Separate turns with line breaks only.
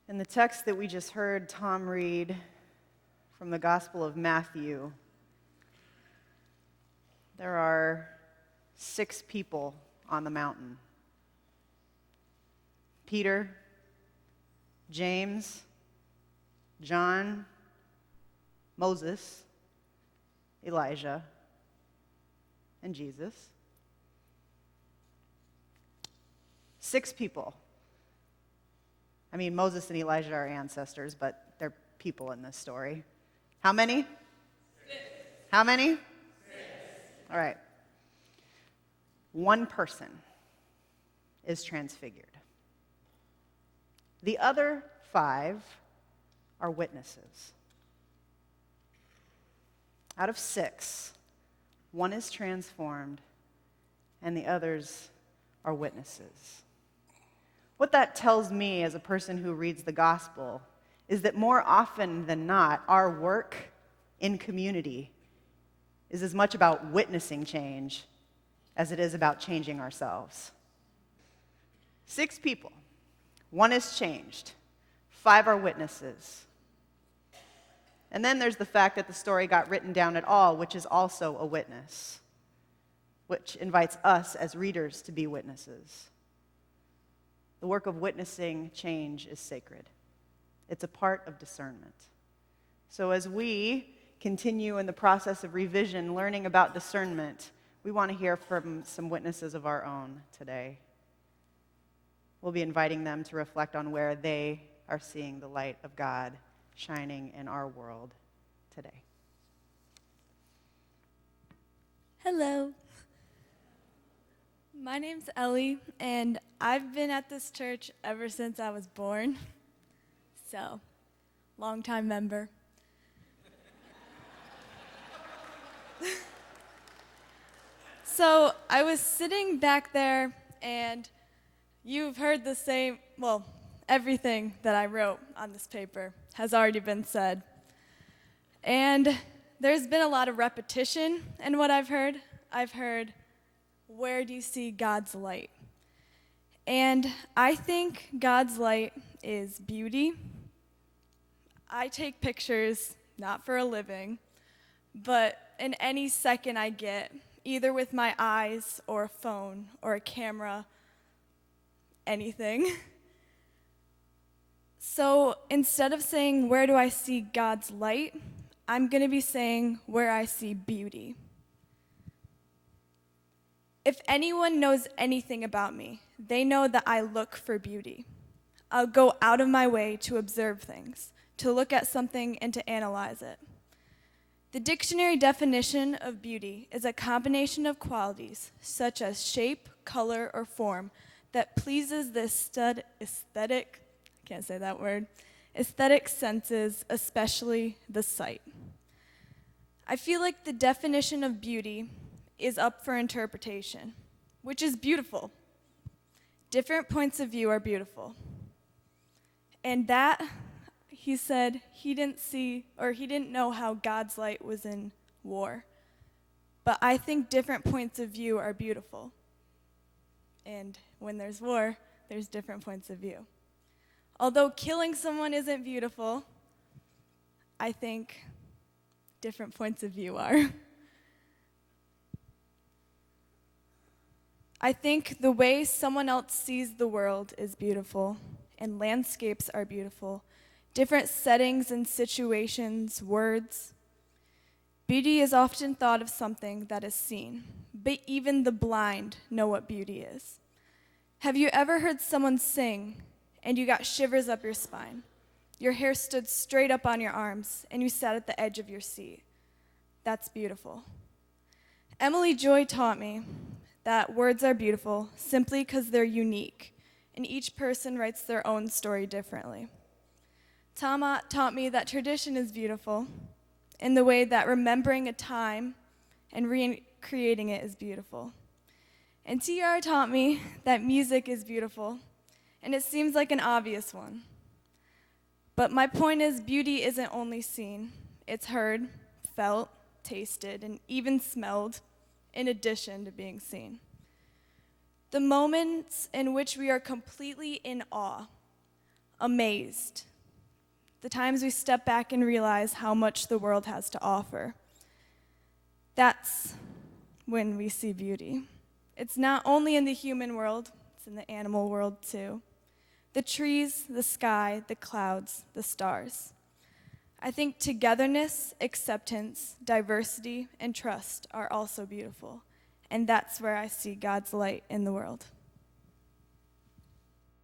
In the text that we just heard Tom read from the Gospel of Matthew, there are 6 people on the mountain. Peter, James, John, Moses, Elijah, and Jesus. 6 people. I mean, Moses and Elijah are ancestors, but they're people in this story. How many?
6.
How many?
6.
All right. One person is transfigured. The other 5 are witnesses. Out of 6, one is transformed, and the others are witnesses. What that tells me as a person who reads the gospel is that more often than not, our work in community is as much about witnessing change as it is about changing ourselves. 6 people. 1 is changed. 5 are witnesses. And then there's the fact that the story got written down at all, which is also a witness, which invites us as readers to be witnesses. The work of witnessing change is sacred. It's a part of discernment. So as we continue in the process of revision, learning about discernment, we want to hear from some witnesses of our own today. We'll be inviting them to reflect on where they are seeing the light of God shining in our world today.
Hello. My name's Ellie, and I've been at this church ever since I was born. So, longtime member. So, I was sitting back there, and you've heard the same, everything that I wrote on this paper has already been said. And there's been a lot of repetition in what I've heard. I've heard, where do you see God's light? And I think God's light is beauty. I take pictures, not for a living, but in any second I get, either with my eyes or a phone or a camera, anything. So instead of saying, where do I see God's light? I'm going to be saying, where I see beauty. If anyone knows anything about me, they know that I look for beauty. I'll go out of my way to observe things, to look at something and to analyze it. The dictionary definition of beauty is a combination of qualities, such as shape, color, or form, that pleases the aesthetic senses, especially the sight. I feel like the definition of beauty is up for interpretation, which is beautiful. Different points of view are beautiful. And that, he said, he didn't know how God's light was in war. But I think different points of view are beautiful. And when there's war, there's different points of view. Although killing someone isn't beautiful, I think different points of view are. I think the way someone else sees the world is beautiful, and landscapes are beautiful. Different settings and situations, words. Beauty is often thought of something that is seen, but even the blind know what beauty is. Have you ever heard someone sing and you got shivers up your spine? Your hair stood straight up on your arms and you sat at the edge of your seat. That's beautiful. Emily Joy taught me that words are beautiful simply because they're unique, and each person writes their own story differently. Tama taught me that tradition is beautiful in the way that remembering a time and recreating it is beautiful. And TR taught me that music is beautiful, and it seems like an obvious one. But my point is, beauty isn't only seen, it's heard, felt, tasted, and even smelled, in addition to being seen. The moments in which we are completely in awe amazed. The times we step back and realize how much the world has to offer. That's when we see beauty. It's not only in the human world, it's in the animal world too. The trees, the sky, the clouds, the stars. I think togetherness, acceptance, diversity, and trust are also beautiful. And that's where I see God's light in the world.